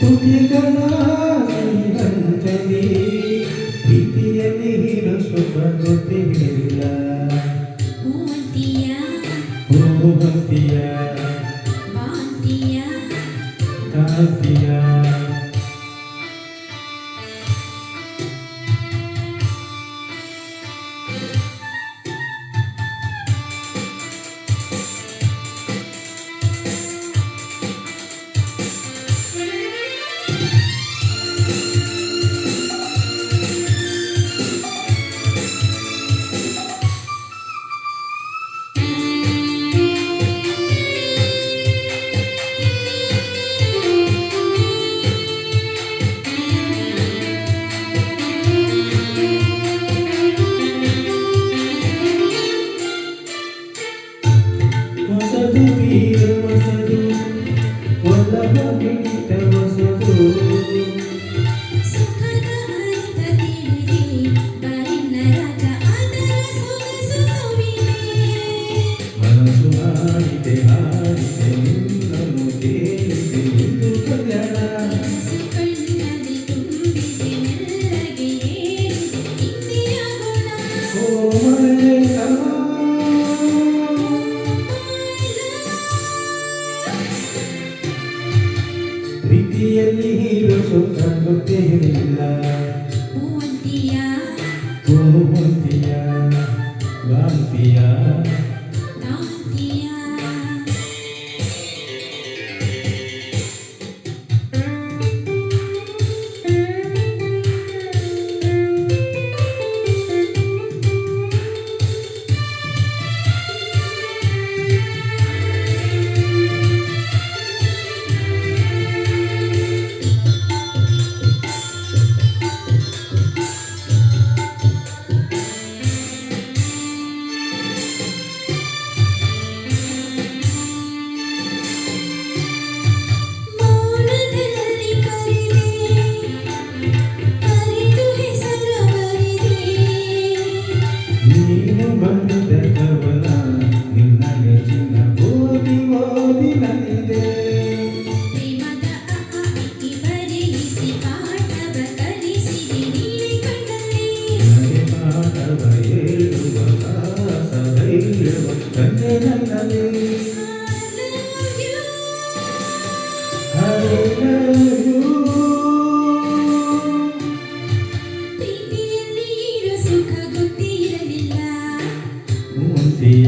ತುಟಿಗಳ ಹಂಚಲಿ ಪ್ರೀತಿಯಲ್ಲಿ ಇರೋ ಸುಖ ಗೊತ್ತಿಲ್ಲ ಹೂವಂತಿಯ ಬಾಂತಿಯ ಕಾಂತಿಯ ಹೊಸದು ಬೀರ ಹೊಸದು ಒಲ್ಲವ ಮಿಡಿತ ಹೊಸದು ಸುಖದ ಅರ್ಥ ತಿಳಿದೆ ಬಾರಿನ ರಾಜ ಅದರ ಸೊಗಸು ಸವಿದೆ ಮನಸ್ಸು ಹಾಡಿದೆ ನಿನ್ನನ್ನು ಕೇಳಿದೆ ನಿಂದು ಕಲ್ಯಾಣ ಕನಸು ಕಣ್ಣಲ್ಲಿ ತುಂಬಿದೆ ಮೆಲ್ಲಗೆ ಏರಿದೆ ಇಂದಿಯ ಗುಣ ಓ ಮಳೆ ಪ್ರೀತಿಯಲ್ಲಿ ಇರೋ ಸುಖ ಗೊತ್ತಿರಲಿಲ್ಲ ಹೂವಂತಿಯ ಬಾಂತಿಯ ಕಾಂತಿಯ ಮೌನದಲ್ಲಿ ಕರೆದು ಹೆಸರು ಬರಿದೆ ನೀನು ಬರೆದ ಕವನ ನಿನ್ನಗೆ ಚಿನ್ನ ಓದಿ ನಲಿದೆ ಪ್ರೇಮದ ಅಕ್ಕಿ ಬರೆಯಿಸಿ ಪಾಠವ ಕಲಿಸಿದೆ ನೀನೆ ಕಣ್ಣಲ್ಲಿ ನನಗೆ ಪಾಠವ ಹೇಳುವ ದಾಸ ಧೈರ್ಯವ ಕಣ್ಣೆ ನನ್ನಲ್ಲಿ I love you. ಪ್ರೀತಿಯಲ್ಲಿ ಇರೋ ಸುಖ ಗೊತ್ತಿರಲಿಲ್ಲ ಹೂವಂತಿಯ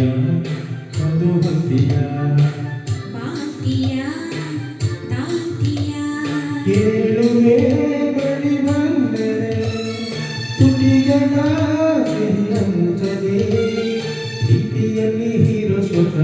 ಮಧುವಂತಿಯ ಬಾಂತಿಯ ತಾಂತಿಯ ಕೇಳುವೆ ಬಳಿ ಬಂದರೆ ತುಟಿಗಳ ಸಿಹಿಯಂಚಲಿ ಪ್ರೀತಿಯಲ್ಲಿ ಇರೋ ಸುಖ